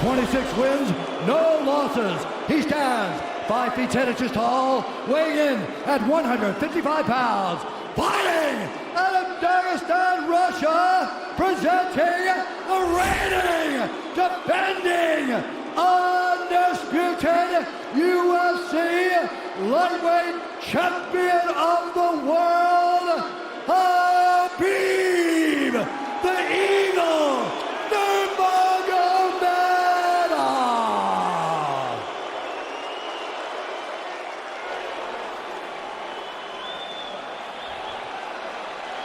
26 wins, no losses. He stands 5 feet 10 inches tall, weighing in at 155 pounds. Fighting out of Dagestan, Russia, presenting the reigning, defending, undisputed UFC lightweight champion of the world, Khabib, the Eagle Nurmagomedov.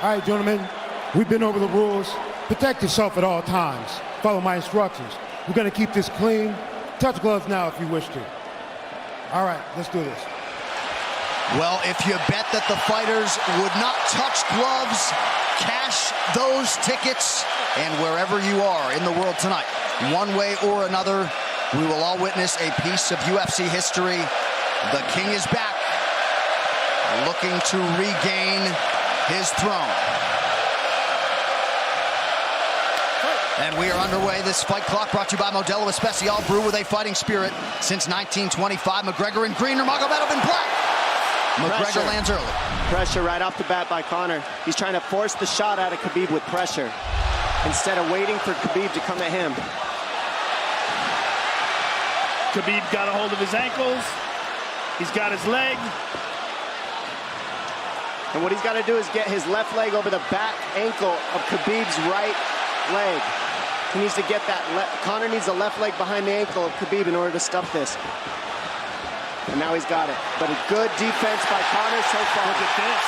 All right, gentlemen, we've been over the rules. Protect yourself at all times. Follow my instructions. We're gonna keep this clean. Touch gloves now if you wish to. All right, let's do this. Well, if you bet that the fighters would not touch gloves, cash those tickets, and wherever you are in the world tonight, one way or another, we will all witness a piece of UFC history. The King is back, looking to regain his throne. And we are underway. This fight clock brought to you by Modelo Especial, brew with a fighting spirit since 1925. McGregor in green, Nurmagomedov in black. McGregor lands early. Pressure right off the bat by Conor. He's trying to force the shot out of Khabib with pressure instead of waiting for Khabib to come at him. Khabib got a hold of his ankles. He's got his leg. And what he's got to do is get his left leg over the back ankle of Khabib's right leg. He needs to get that. Conor needs the left leg behind the ankle of Khabib in order to stuff this. And now he's got it. But a good defense by Conor so far. Look at this.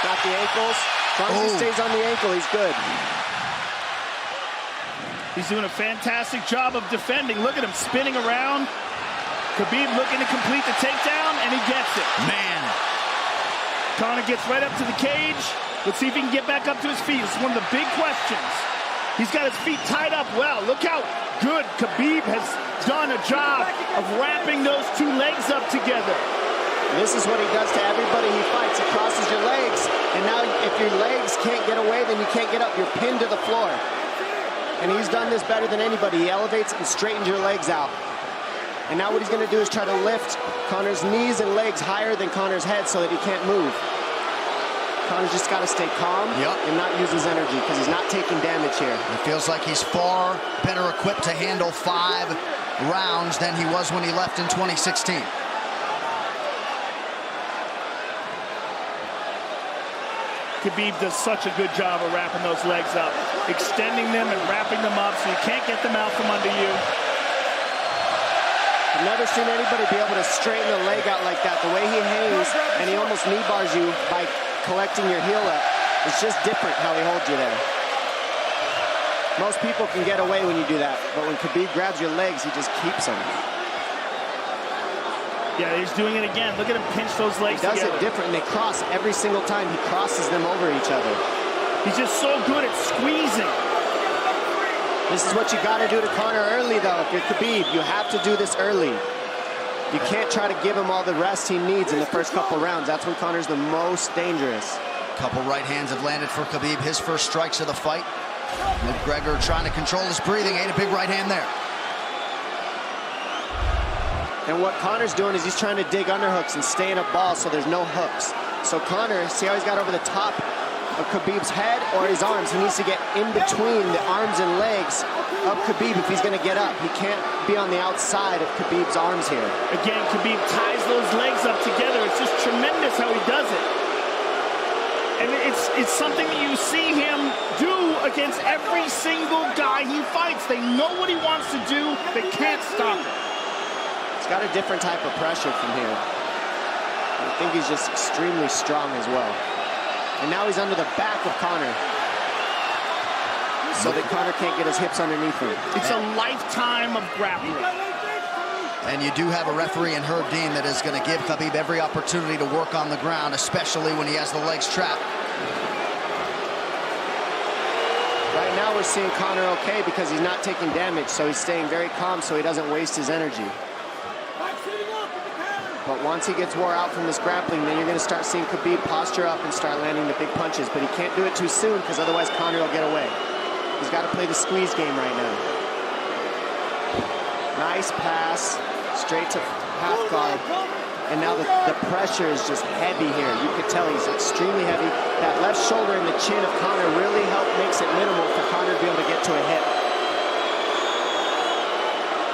Got the ankles. As long as he stays on the ankle, he's good. He's doing a fantastic job of defending. Look at him spinning around. Khabib looking to complete the takedown, and he gets it. Man. Conor gets right up to the cage. Let's see if he can get back up to his feet. It's one of the big questions. He's got his feet tied up well. Look how good Khabib has done a job of wrapping those two legs up together. This is what he does to everybody he fights. He crosses your legs, and now if your legs can't get away, then you can't get up. You're pinned to the floor. And he's done this better than anybody. He elevates and straightens your legs out. And now what he's going to do is try to lift Conor's knees and legs higher than Conor's head so that he can't move. Conor's just got to stay calm and not use his energy because he's not taking damage here. It feels like he's far better equipped to handle 5 rounds than he was when he left in 2016. Khabib does such a good job of wrapping those legs up, extending them and wrapping them up so you can't get them out from under you. I've never seen anybody be able to straighten a leg out like that. The way he hangs, and he almost knee bars you by collecting your heel up. It's just different how he holds you there. Most people can get away when you do that, but when Khabib grabs your legs, he just keeps them. Yeah, he's doing it again. Look at him pinch those legs together. He does it different, and they cross every single time. He crosses them over each other. He's just so good at squeezing. This is what you got to do to Conor early, though. If you're Khabib, you have to do this early. You can't try to give him all the rest he needs in the first couple rounds. That's when Conor's the most dangerous. Couple right hands have landed for Khabib. His first strikes of the fight. McGregor trying to control his breathing. Ate a big right hand there. And what Conor's doing is he's trying to dig underhooks and stay in a ball so there's no hooks. So Conor, see how he's got over the top of Khabib's head or his arms? He needs to get in between the arms and legs of Khabib if he's going to get up. He can't be on the outside of Khabib's arms here. Again, Khabib ties those legs up together. It's just tremendous how he does it. And it's something that you see him do against every single guy he fights. They know what he wants to do. They can't stop him. He's got a different type of pressure from here. I think he's just extremely strong as well. And now he's under the back of Conor, so that Conor can't get his hips underneath him. It's a lifetime of grappling. And you do have a referee in Herb Dean that is going to give Khabib every opportunity to work on the ground, especially when he has the legs trapped. Right now we're seeing Conor okay because he's not taking damage, so he's staying very calm so he doesn't waste his energy. But once he gets wore out from this grappling, then you're going to start seeing Khabib posture up and start landing the big punches. But he can't do it too soon because otherwise Conor will get away. He's got to play the squeeze game right now. Nice pass, straight to half guard. And now the pressure is just heavy here. You could tell he's extremely heavy. That left shoulder and the chin of Conor really makes it minimal for Conor to be able to get to a hit.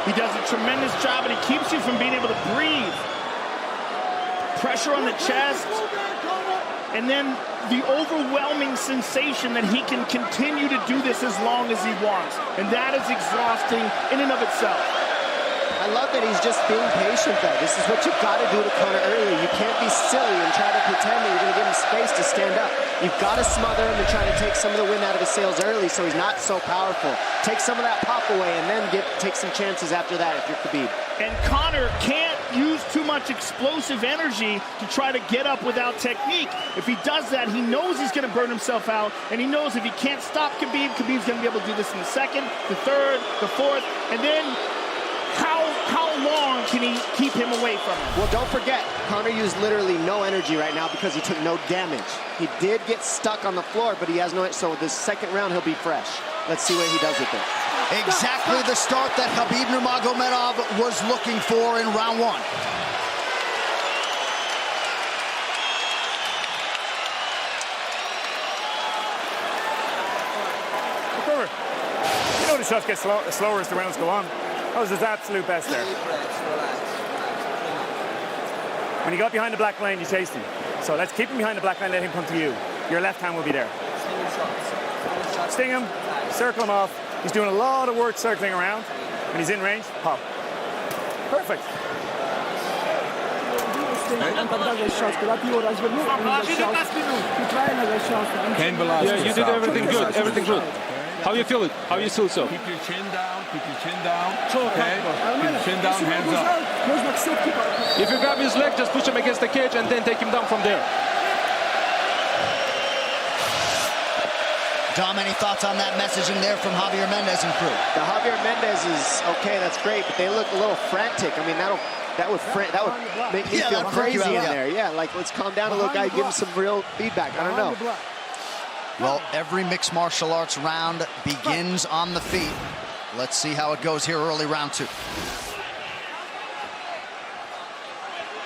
He does a tremendous job, and he keeps you from being able to breathe. Pressure on the chest, and then the overwhelming sensation that he can continue to do this as long as he wants. And that is exhausting in and of itself. I love that he's just being patient, though. This is what you've got to do to Conor early. You can't be silly and try to pretend that you're going to give him space to stand up. You've got to smother him and try to take some of the wind out of his sails early so he's not so powerful. Take some of that pop away and then take some chances after that if you're Khabib. And Conor can't use too much explosive energy to try to get up without technique. If he does that, he knows he's going to burn himself out, and he knows if he can't stop Khabib, Khabib's going to be able to do this in the second, the third, the fourth, and then how long can he keep him away from him? Well, don't forget, Conor used literally no energy right now because he took no damage. He did get stuck on the floor, but he has no, so this second round he'll be fresh. Let's see what he does with it. Exactly the start that Khabib Nurmagomedov was looking for in round one. You know the shots get slower as the rounds go on. That was his absolute best there. When he got behind the black line, you chased him. So let's keep him behind the black line, let him come to you. Your left hand will be there. Sting him, circle him off. He's doing a lot of work circling around. When he's in range, pop. Perfect. Yeah, you did everything good, everything good. How you feel it? How you feel so? Keep your chin down, keep your chin down. Okay? Keep your chin down, hands up. If you grab his leg, just push him against the cage and then take him down from there. Dom, any thoughts on that messaging there from Javier Mendez and crew? The Javier Mendez is okay, that's great, but they look a little frantic. I mean, that would make me feel crazy in there. Yeah, like let's calm down a little guy, give him some real feedback. I don't know. Well, every mixed martial arts round begins on the feet. Let's see how it goes here early round two.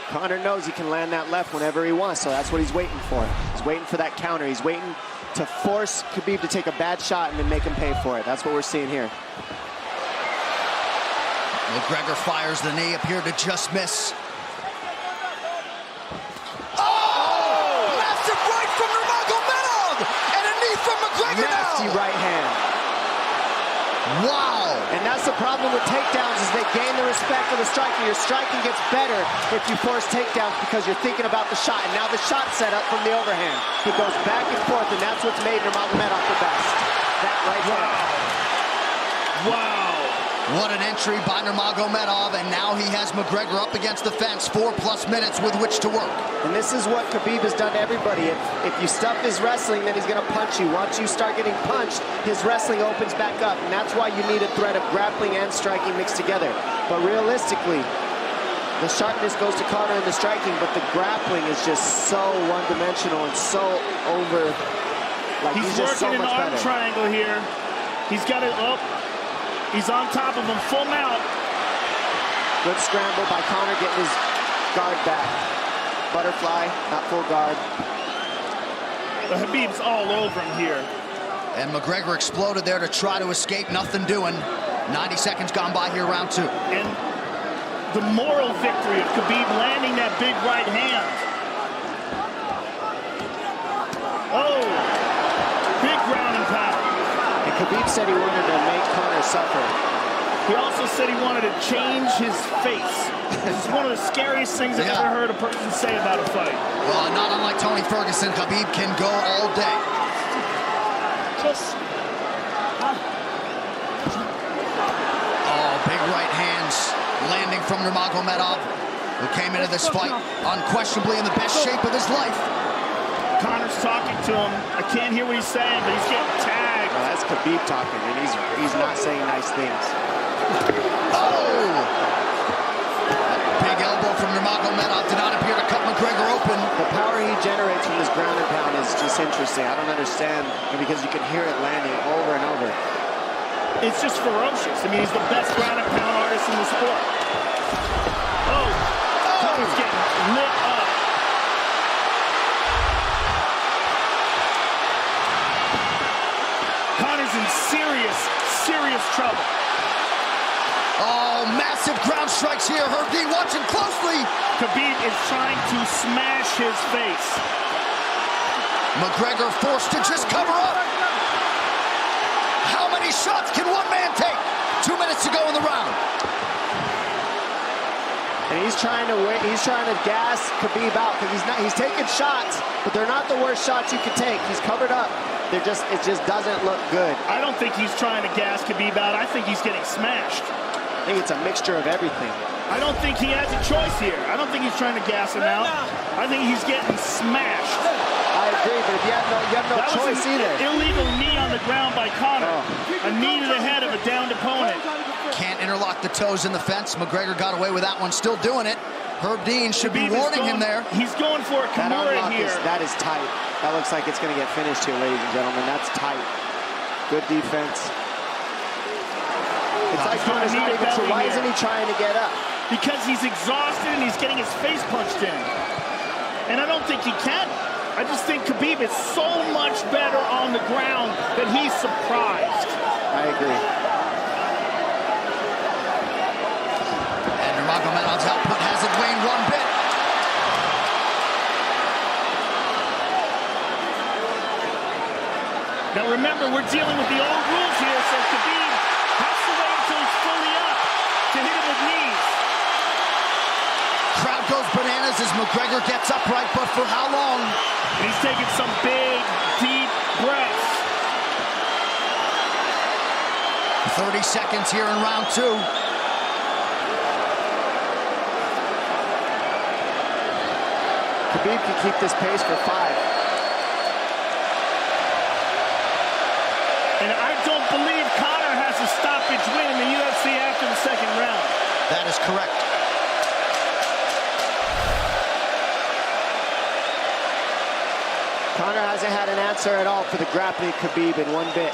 Conor knows he can land that left whenever he wants, so that's what he's waiting for. He's waiting for that counter. He's waiting to force Khabib to take a bad shot and then make him pay for it. That's what we're seeing here. McGregor fires the knee, appeared to just miss. Nasty right hand. Wow. And that's the problem with takedowns is they gain the respect of the striker. Your striking gets better if you force takedowns because you're thinking about the shot. And now the shot set up from the overhand. He goes back and forth, and that's what's made Nurmagomedov the best. That right hand. Wow. What an entry by Nurmagomedov, and now he has McGregor up against the fence, 4+ minutes with which to work. And this is what Khabib has done to everybody. If you stuff his wrestling, then he's going to punch you. Once you start getting punched, his wrestling opens back up, and that's why you need a threat of grappling and striking mixed together. But realistically, the sharpness goes to Conor in the striking, but the grappling is just so one-dimensional and so over. Like He's just working so an much arm better. triangle here. He's got it up. He's on top of him, full mount. Good scramble by Conor, getting his guard back. Butterfly, not full guard. The Khabib's all over him here. And McGregor exploded there to try to escape, nothing doing. 90 seconds gone by here, round two. And the moral victory of Khabib landing that big right hand. Oh, big ground and pound. And Khabib said he wanted to make Conor suffer. He also said he wanted to change his face. This is one of the scariest things I've ever heard a person say about a fight. Well, not unlike Tony Ferguson, Khabib can go all day. Oh, big right hands landing from Nurmagomedov, who came into this fight unquestionably in the best shape of his life. Conor's talking to him. I can't hear what he's saying, but he's getting tagged. No, that's Khabib talking, and he's not saying nice things. Oh! Big elbow from Nurmagomedov did not appear to cut McGregor open. The power he generates from this ground and pound is just interesting. I don't understand, because you can hear it landing over and over. It's just ferocious. I mean, he's the best ground and pound artist in the sport. Oh, Conor's getting lit up. Conor's in serious trouble. Oh, massive ground strikes here. Herb Dean watching closely. Khabib is trying to smash his face. McGregor forced to just cover up. How many shots can one man take? 2 minutes to go in the round. And he's trying to gas Khabib out because he's taking shots, but they're not the worst shots you could take. He's covered up. It just doesn't look good. I don't think he's trying to gas Khabib out. I think he's getting smashed. I think it's a mixture of everything. I don't think he has a choice here. I don't think he's trying to gas him out. I think he's getting smashed. I agree, but if you have no choice either. Illegal knee on the ground by Conor. A knee to the head of a downed opponent. Can't interlock the toes in the fence. McGregor got away with that one, still doing it. Herb Dean should be warning him there. He's going for a Kimura here. That is tight. That looks like it's going to get finished here, ladies and gentlemen. That's tight. Good defense. It's like Conor's not even sure. Why isn't he trying to get up? Because he's exhausted and he's getting his face punched in. And I don't think he can. I just think Khabib is so much better on the ground that he's surprised. I agree. And Nurmagomedov's output hasn't waned one bit. Now remember, we're dealing with the old rules here, so Khabib has to wait until he's fully up to hit him with knees. Crowd goes bananas as McGregor gets upright, but for how long? And he's taking some big, deep breaths. 30 seconds here in round 2. Khabib can keep this pace for 5. And I don't believe Conor has a stoppage win in the UFC after the second round. That is correct. Conor hasn't had an answer at all for the grappling Khabib in one bit.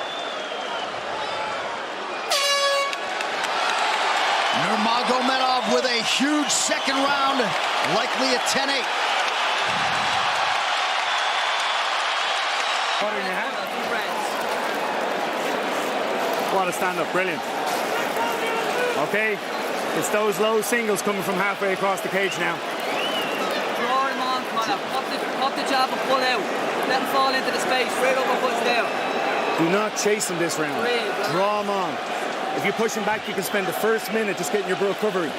Nurmagomedov with a huge second round, likely a 10-8. What in your hand? What a stand-up, brilliant. Okay, it's those low singles coming from halfway across the cage now. Draw him on, Conor. Pop the jab and pull out. Let him fall into the space, right over foot's there. Do not chase him this round. Draw him on. If you push him back, you can spend the first minute just getting your recovery.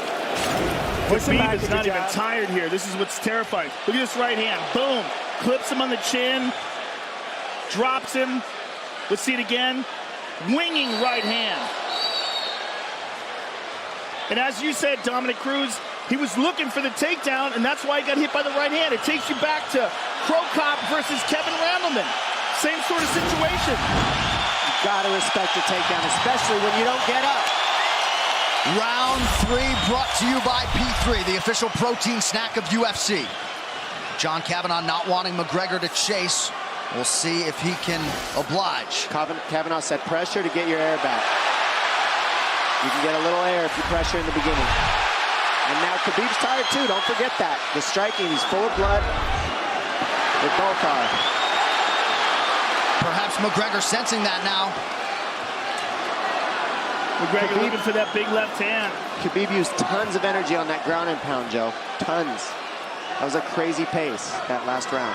Push him back. He's not even tired here. This is what's terrifying. Look at this right hand. Boom. Clips him on the chin. Drops him. Let's see it again. Winging right hand. And as you said, Dominic Cruz, he was looking for the takedown, and that's why he got hit by the right hand. It takes you back to Crow Cop versus Kevin Randleman. Same sort of situation. You gotta respect the takedown, especially when you don't get up. Round 3 brought to you by P3, the official protein snack of UFC. John Kavanagh not wanting McGregor to chase. We'll see if he can oblige. Kavanagh said pressure to get your air back. You can get a little air if you pressure in the beginning. And now Khabib's tired too, don't forget that. The striking, he's full of blood. They both are. Perhaps McGregor sensing that now. McGregor looking for that big left hand. Khabib used tons of energy on that ground and pound, Joe. Tons. That was a crazy pace, that last round.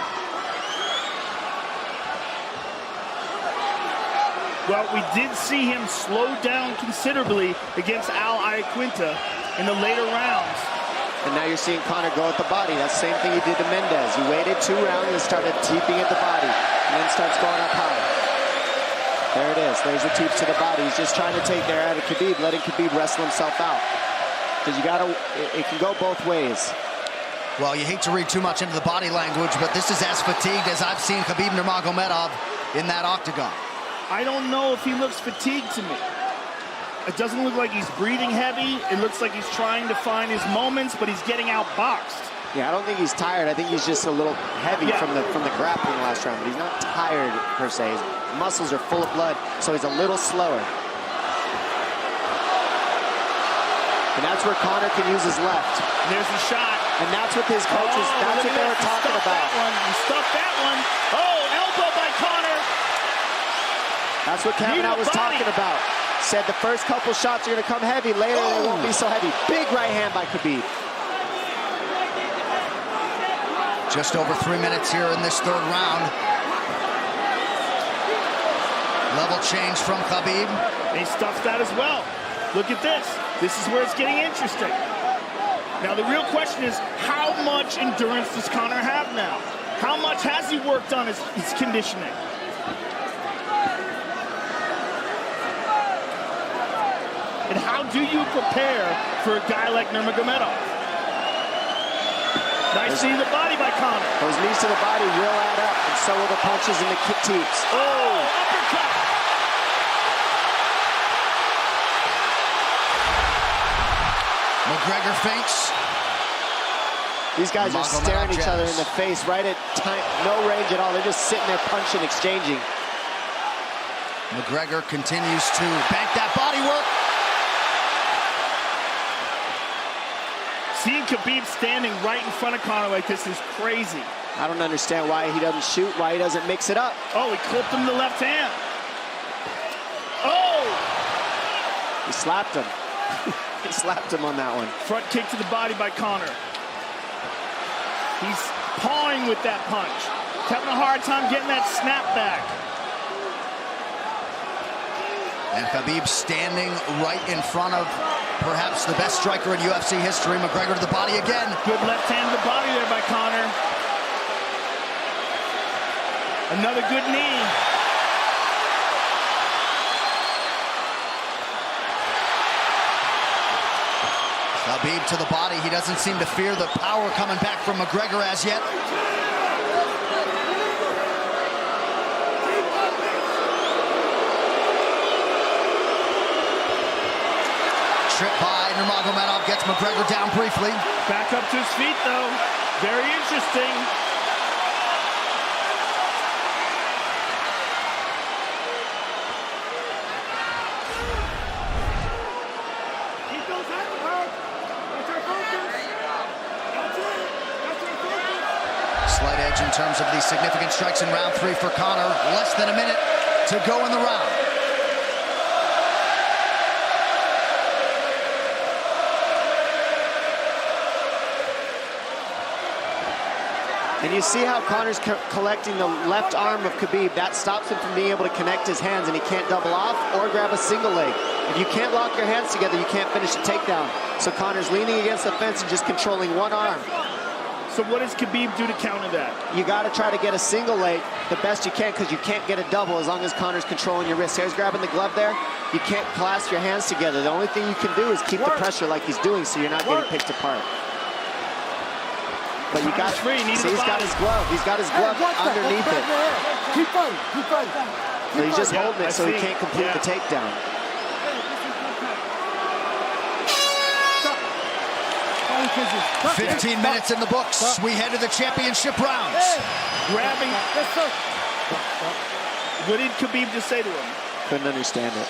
Well, we did see him slow down considerably against Al Iaquinta in the later rounds. And now you're seeing Conor go at the body. That's the same thing he did to Mendez. He waited 2 rounds and started teeping at the body, and then starts going up high. There it is. There's the teeps to the body. He's just trying to take there out of Khabib, letting Khabib wrestle himself out. Because it can go both ways. Well, you hate to read too much into the body language, but this is as fatigued as I've seen Khabib Nurmagomedov in that octagon. I don't know if he looks fatigued to me. It doesn't look like he's breathing heavy. It looks like he's trying to find his moments, but he's getting outboxed. Yeah, I don't think he's tired. I think he's just a little heavy from the grappling last round, but he's not tired per se. His muscles are full of blood, so he's a little slower. And that's where Conor can use his left. There's a shot. And that's what his coaches, that's what they were talking about. He stuffed that one. Oh, elbow by Conor. That's what Kavanaugh was talking about. Said the first couple shots are going to come heavy. Later, they won't be so heavy. Big right hand by Khabib. Just over 3 minutes here in this third round. Level change from Khabib. He stuffed that as well. Look at this. This is where it's getting interesting. Now, the real question is, how much endurance does Conor have now? How much has he worked on his conditioning? And how do you prepare for a guy like Nurmagomedov? Nice knee to the body by Conor. Those knees to the body will add up, and so will the punches and the kick teeps. Oh, uppercut. McGregor feints. These guys are staring each other in the face right at time, no range at all. They're just sitting there punching, exchanging. McGregor continues to bank that body work. Seeing Khabib standing right in front of Conor like this is crazy. I don't understand why he doesn't shoot, why he doesn't mix it up. Oh, he clipped him the left hand. Oh! He slapped him. He slapped him on that one. Front kick to the body by Conor. He's pawing with that punch. He's having a hard time getting that snap back. And Khabib standing right in front of perhaps the best striker in UFC history. McGregor to the body again. Good left hand to the body there by Conor. Another good knee. Khabib to the body. He doesn't seem to fear the power coming back from McGregor as yet. Trip by Nurmagomedov gets McGregor down briefly. Back up to his feet, though. Very interesting. Slight edge in terms of the significant strikes in round 3 for Conor. Less than a minute to go in the round. And you see how Conor's collecting the left arm of Khabib. That stops him from being able to connect his hands, and he can't double off or grab a single leg. If you can't lock your hands together, you can't finish a takedown. So Conor's leaning against the fence and just controlling one arm. So what does Khabib do to counter that? You got to try to get a single leg the best you can, because you can't get a double as long as Conor's controlling your wrist. Here's grabbing the glove there. You can't clasp your hands together. The only thing you can do is keep the pressure like he's doing, so you're not getting picked apart. But you got, see, he's got his glove. He's got his glove underneath it. Keep fighting, keep fighting. So he's just holding it so he can't complete the takedown. Hey. 15 minutes in the books. We head to the championship rounds. Grabbing. What did Khabib just say to him? Couldn't understand it.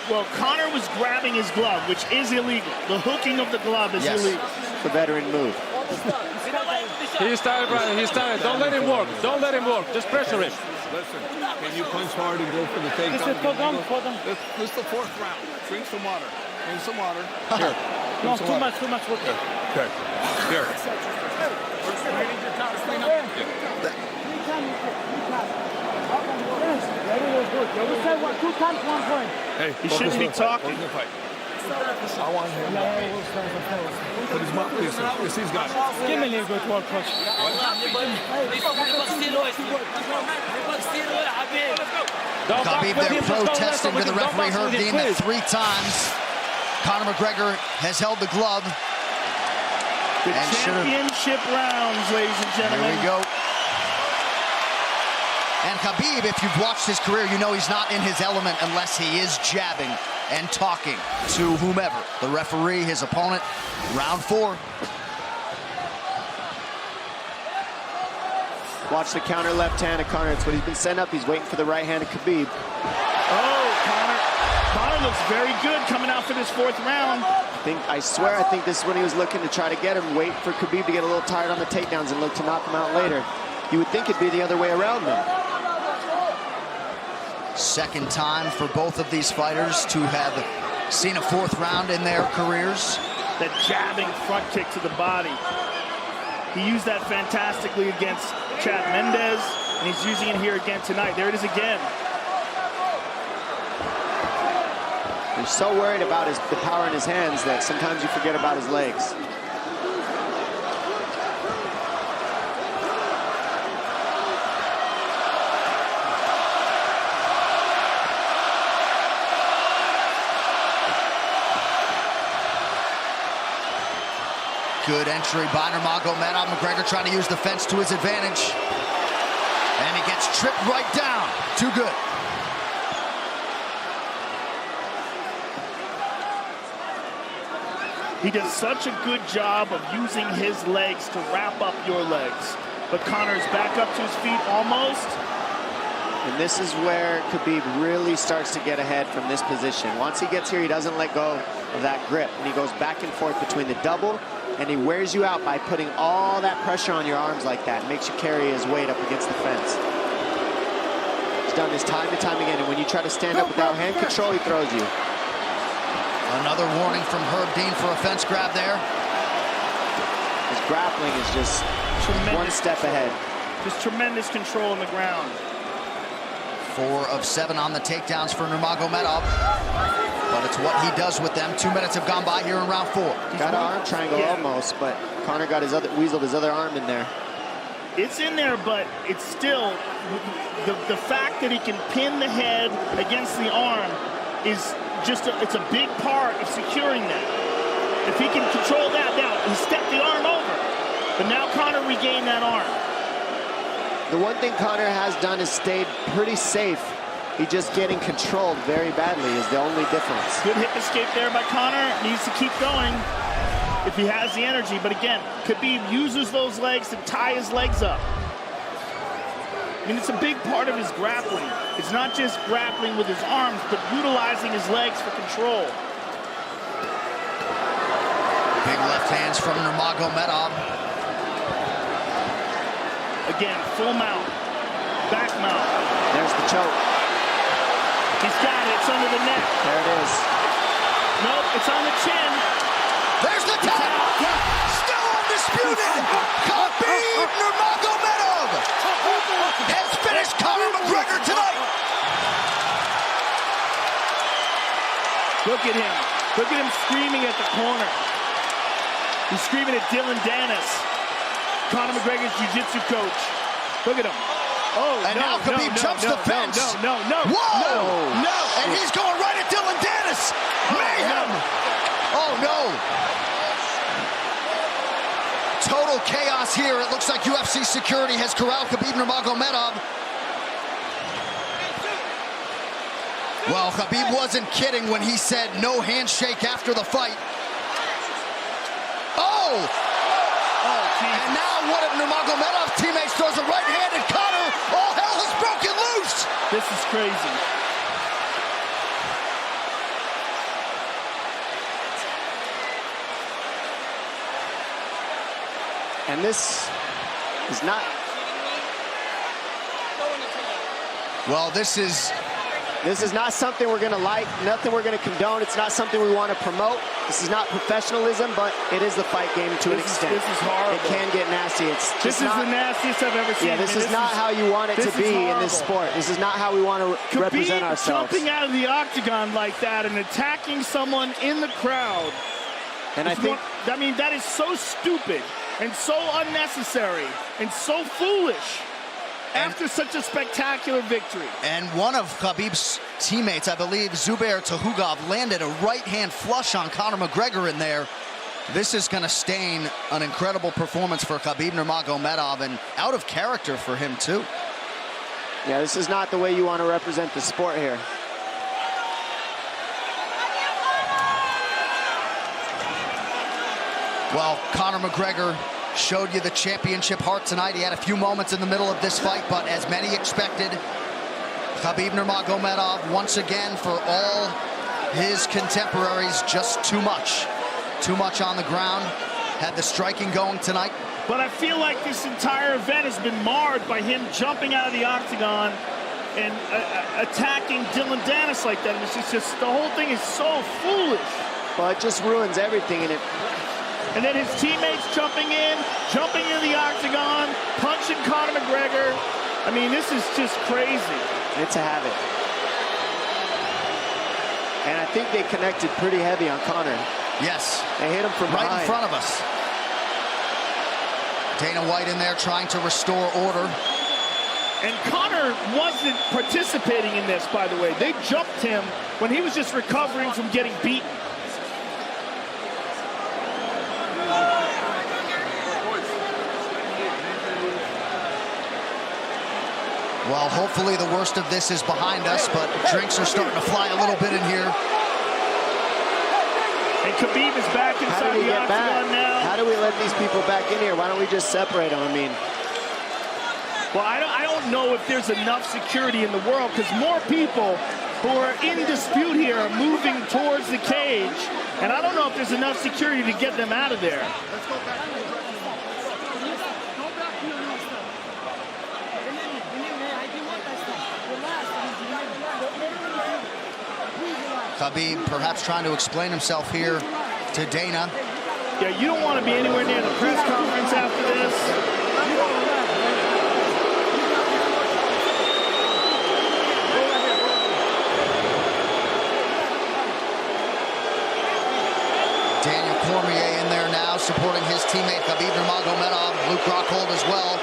Well, Conor was grabbing his glove, which is illegal. The hooking of the glove is illegal. It's a veteran move. He's tired, brother. He's tired. Don't let him work. Don't let him work. Just pressure him. Listen, can you punch hard and go for the takedown? This is the 4th round. Drink some water. Drink some water. Here. No, too much water. Okay. Here. Hey, he shouldn't be talking. I want him. Put his mouth. Listen, he's got it. Give me a little bit more push. Khabib there protesting to the referee, Herb Dean, that 3 times Conor McGregor has held the glove. The championship rounds, ladies and gentlemen. Here we go. And Khabib, if you've watched his career, you know he's not in his element unless he is jabbing and talking to whomever. The referee, his opponent, round 4. Watch the counter left hand of Conor. It's what he's been setting up. He's waiting for the right hand of Khabib. Oh, Conor Conor looks very good coming out for this 4th round. I swear, I think this is when he was looking to try to get him, wait for Khabib to get a little tired on the takedowns and look to knock him out later. You would think it'd be the other way around, though. Second time for both of these fighters to have seen a 4th round in their careers. That jabbing front kick to the body. He used that fantastically against Chad Mendes, and he's using it here again tonight. There it is again. You're so worried about the power in his hands that sometimes you forget about his legs. Good entry by Nurmagomedov. McGregor trying to use the fence to his advantage. And he gets tripped right down. Too good. He does such a good job of using his legs to wrap up your legs. But Conor's back up to his feet almost. And this is where Khabib really starts to get ahead from this position. Once he gets here, he doesn't let go of that grip. And he goes back and forth between the double, and he wears you out by putting all that pressure on your arms like that. Makes you carry his weight up against the fence. He's done this time and time again. And when you try to stand up without hand control, he throws you. Another warning from Herb Dean for a fence grab there. His grappling is just one step ahead. Just tremendous control on the ground. 4 of 7 on the takedowns for Nurmagomedov. But it's what he does with them. 2 minutes have gone by here in round 4. Got an arm triangle almost, but Conor got weaseled his other arm in there. It's in there, but it's still the fact that he can pin the head against the arm is just it's a big part of securing that. If he can control that, now he stepped the arm over, but now Conor regained that arm. The one thing Conor has done is stayed pretty safe. He's just getting controlled very badly is the only difference. Good hip escape there by Conor. Needs to keep going if he has the energy. But again, Khabib uses those legs to tie his legs up. I mean, it's a big part of his grappling. It's not just grappling with his arms, but utilizing his legs for control. Big left hands from Nurmagomedov. Again, full mount, back mount. There's the choke. He's got it. It's under the neck. There it is. Nope, it's on the chin. There's the tap. Still undisputed. Khabib Nurmagomedov has finished Conor McGregor tonight. Look at him. Look at him screaming at the corner. He's screaming at Dylan Dennis, Conor McGregor's jiu-jitsu coach. Look at him. Oh, and now Khabib jumps the fence. No. Whoa! No! And he's going right at Dylan Dennis. Mayhem! Oh, no. Total chaos here. It looks like UFC security has corralled Khabib Nurmagomedov. Well, Khabib wasn't kidding when he said no handshake after the fight. Oh! And now one of Nurmagomedov's teammates throws a right hand at Conor. All hell has broken loose. This is crazy. And this is not... Well, this is not something we're going to like, nothing we're going to condone. It's not something we want to promote. This is not professionalism, but it is the fight game to an extent. This is horrible. It can get nasty. This is the nastiest I've ever seen. Yeah, this is not how you want it to be in this sport. This is not how we want to represent ourselves. Jumping out of the octagon like that and attacking someone in the crowd. And I mean, that is so stupid and so unnecessary and so foolish. After such a spectacular victory. And one of Khabib's teammates, I believe, Zubair Tukhugov, landed a right-hand flush on Conor McGregor in there. This is going to stain an incredible performance for Khabib Nurmagomedov and out of character for him, too. Yeah, this is not the way you want to represent the sport here. Well, Conor McGregor showed you the championship heart tonight. He had a few moments in the middle of this fight, but as many expected, Khabib Nurmagomedov once again, for all his contemporaries just too much. Too much on the ground. Had the striking going tonight. But I feel like this entire event has been marred by him jumping out of the octagon and attacking Dylan Dennis like that. And it's just the whole thing is so foolish. Well, it just ruins everything. And then his teammates jumping into the octagon, punching Conor McGregor. I mean, this is just crazy. It's a habit. And I think they connected pretty heavy on Conor. Yes. They hit him from right behind. in front of us. Dana White in there trying to restore order. And Conor wasn't participating in this, by the way. They jumped him when he was just recovering from getting beaten. Well, hopefully the worst of this is behind us, but drinks are starting to fly a little bit in here. And Khabib is back inside the octagon now. How do we let these people back in here? Why don't we just separate them? I mean, well, I don't know if there's enough security in the world, because more people who are in dispute here are moving towards the cage, and I don't know if there's enough security to get them out of there. Khabib perhaps trying to explain himself here to Dana. Yeah, you don't want to be anywhere near the press conference after this. Daniel Cormier in there now, supporting his teammate Khabib Nurmagomedov, Luke Rockhold as well.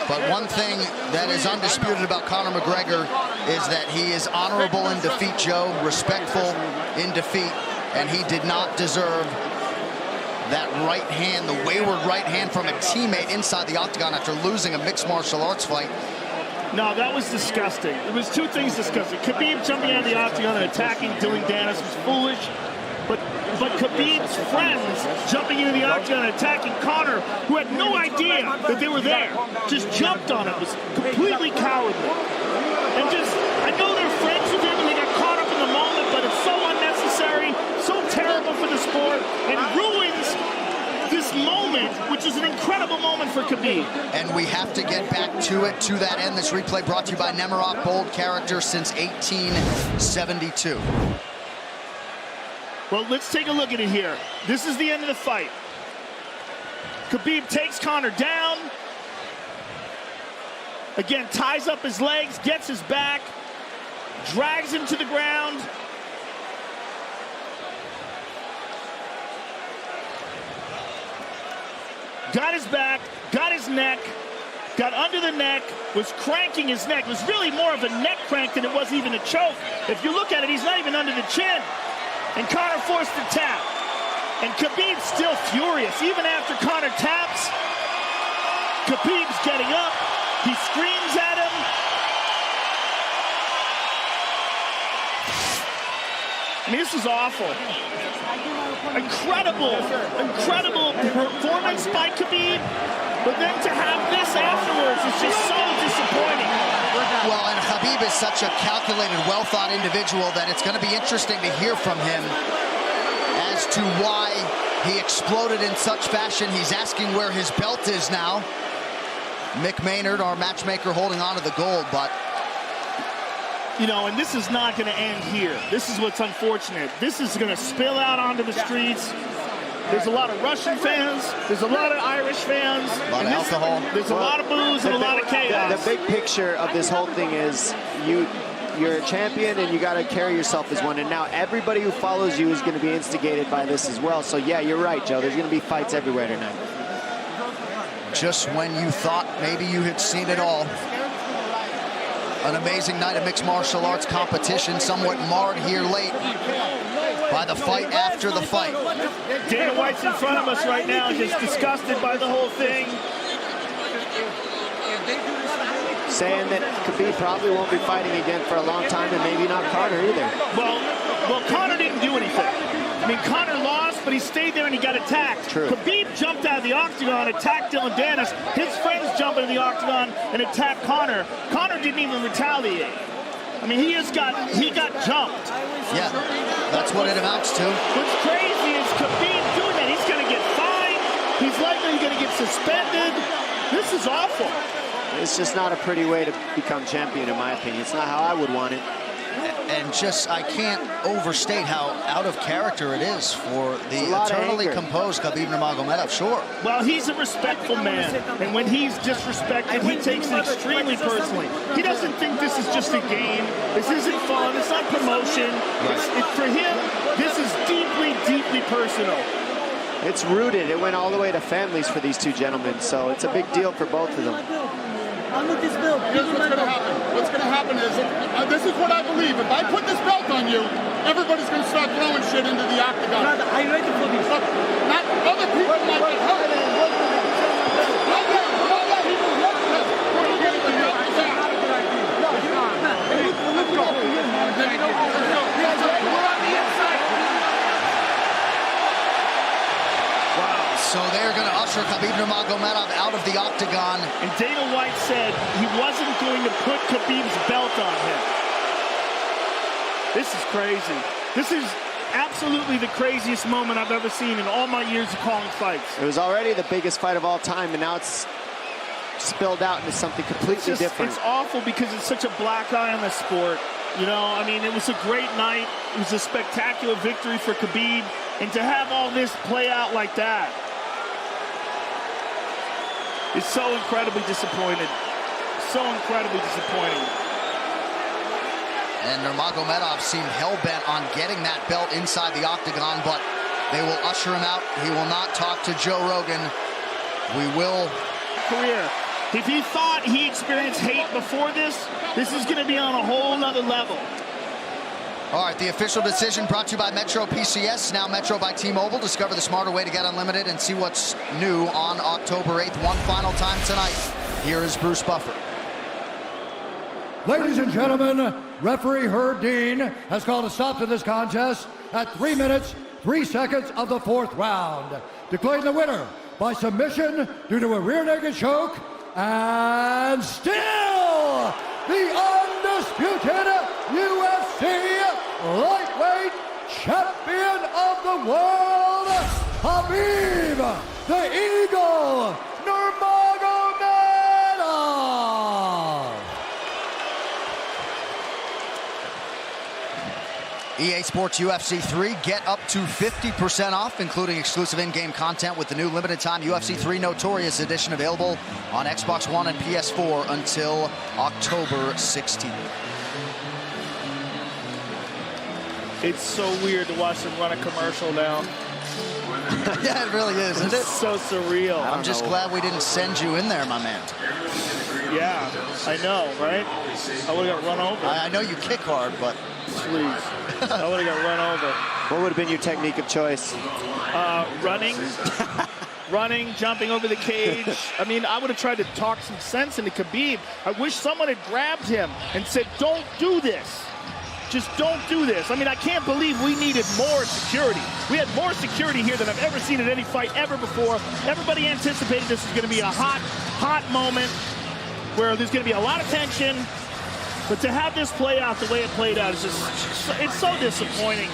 But one thing that is undisputed about Conor McGregor is that he is honorable in defeat, Joe, respectful in defeat, and he did not deserve that right hand, the wayward right hand from a teammate inside the octagon after losing a mixed martial arts fight. No, that was disgusting. It was two things disgusting. Khabib jumping out of the octagon and attacking Dylan Dennis was foolish. But Khabib's friends jumping into the octagon and attacking Conor, who had no idea that they were there, just jumped on it, was completely cowardly. And just, I know they're friends with him and they got caught up in the moment, but it's so unnecessary, so terrible for the sport, and ruins this moment, which is an incredible moment for Khabib. And we have to get back to it, to that end. This replay brought to you by Nemiroff, bold character since 1872. Well, let's take a look at it here. This is the end of the fight. Khabib takes Conor down. Again, ties up his legs, gets his back, drags him to the ground. Got his back, got his neck, got under the neck, was cranking his neck. It was really more of a neck crank than it was even a choke. If you look at it, he's not even under the chin. And Conor forced the tap. And Khabib's still furious. Even after Conor taps, Khabib's getting up. He screams at him. I mean, this is awful. Incredible performance by Khabib. But then to have this afterwards is just so disappointing. Well, and Khabib is such a calculated, well-thought individual that it's going to be interesting to hear from him as to why he exploded in such fashion. He's asking where his belt is now. Mick Maynard, our matchmaker, holding on to the gold, but... You know, and this is not going to end here. This is what's unfortunate. This is going to spill out onto the streets. There's a lot of Russian fans. There's a lot of Irish fans. A lot of alcohol. There's a lot of booze and a lot of chaos. The big picture of this whole thing is you're a champion and you got to carry yourself as one. And now everybody who follows you is going to be instigated by this as well. So, yeah, you're right, Joe. There's going to be fights everywhere tonight. Just when you thought maybe you had seen it all. An amazing night of mixed martial arts competition, somewhat marred here late by the fight after the fight. Dana White's in front of us right now, just disgusted by the whole thing. Saying that Khabib probably won't be fighting again for a long time, and maybe not Conor either. Well, Conor didn't do anything. I mean, Conor lost but he stayed there and he got attacked. True. Khabib jumped out of the octagon, attacked Dylan Dennis. His friends jumped into the octagon and attacked Conor. Conor didn't even retaliate. I mean, he got jumped. Yeah, that's what it amounts to. What's crazy is Khabib doing that. He's going to get fined. He's likely going to get suspended. This is awful. It's just not a pretty way to become champion, in my opinion. It's not how I would want it. And just, I can't overstate how out of character it is for the eternally composed Khabib Nurmagomedov, sure. Well, he's a respectful man, and when he's disrespected, he takes it extremely personally. He doesn't think this is just a game. This isn't fun. It's not promotion. For him, this is deeply, deeply personal. It's rooted. It went all the way to families for these two gentlemen, so it's a big deal for both of them. Here's what's going to happen. What's going to happen is, this is what I believe. If I put this belt on you, everybody's going to start throwing shit into the octagon. Are you ready for this? Not other people might get hurt. So they're going to usher Khabib Nurmagomedov out of the octagon. And Dana White said he wasn't going to put Khabib's belt on him. This is crazy. This is absolutely the craziest moment I've ever seen in all my years of calling fights. It was already the biggest fight of all time, and now it's spilled out into something completely different. It's awful because it's such a black eye on the sport. You know, I mean, it was a great night. It was a spectacular victory for Khabib. And to have all this play out like that, is so incredibly disappointed. So incredibly disappointing. And Nurmagomedov seemed hell-bent on getting that belt inside the octagon, but they will usher him out. He will not talk to Joe Rogan. We will... Career. If he thought he experienced hate before this is going to be on a whole nother level. All right, the official decision brought to you by Metro PCS, now Metro by T-Mobile. Discover the smarter way to get unlimited and see what's new on October 8th. One final time tonight. Here is Bruce Buffer. Ladies and gentlemen, referee Herb Dean has called a stop to this contest at 3 minutes, 3 seconds of the 4th round. Declaring the winner by submission due to a rear naked choke, and still the undisputed UFC lightweight champion of the world, Khabib, the Eagle, Nurmagomedov. EA Sports UFC 3, get up to 50% off, including exclusive in-game content with the new limited-time UFC 3 Notorious Edition available on Xbox One and PS4 until October 16th. It's so weird to watch them run a commercial now. Yeah, it really is, isn't it? It's so surreal. I'm just glad we didn't send you in there, my man. Yeah, I know, right? I would have got run over. I know you kick hard, but... Please. I would have got run over. What would have been your technique of choice? Running. Running, jumping over the cage. I mean, I would have tried to talk some sense into Khabib. I wish someone had grabbed him and said, don't do this. Just don't do this. I mean, I can't believe we needed more security. We had more security here than I've ever seen in any fight ever before. Everybody anticipated this was going to be a hot, hot moment where there's going to be a lot of tension. But to have this play out the way it played out is just, it's so disappointing.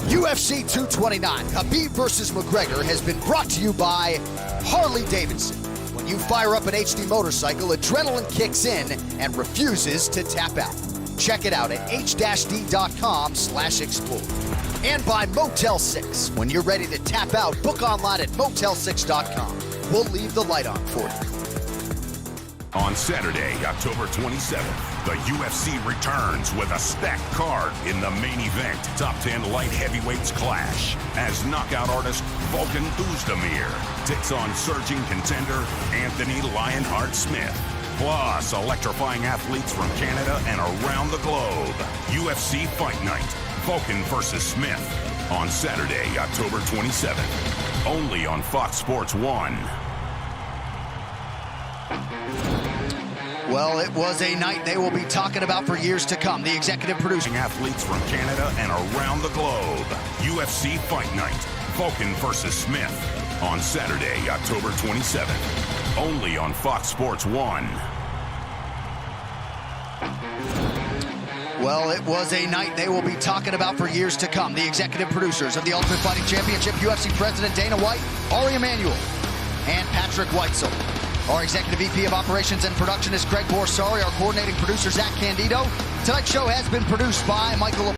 UFC 229, Khabib versus McGregor has been brought to you by Harley-Davidson. When you fire up an HD motorcycle, adrenaline kicks in and refuses to tap out. Check it out at h-d.com/explore. And by Motel 6. When you're ready to tap out, book online at motel6.com. We'll leave the light on for you. On Saturday, October 27th, the UFC returns with a stacked card in the main event. Top 10 light heavyweights clash as knockout artist Volkan Oezdemir takes on surging contender Anthony Lionheart Smith. Plus, electrifying athletes from Canada and around the globe. UFC Fight Night, Volkan versus Smith. On Saturday, October 27th. Only on Fox Sports 1. Well, it was a night they will be talking about for years to come. The executive producer. Athletes from Canada and around the globe. UFC Fight Night. Vulcan versus Smith. On Saturday, October 27th. Only on Fox Sports 1. Well, it was a night they will be talking about for years to come. The executive producers of the Ultimate Fighting Championship, UFC President Dana White, Ari Emanuel, and Patrick Weitzel. Our executive VP of Operations and Production is Greg Borsari. Our coordinating producer, Zach Candido. Tonight's show has been produced by Michael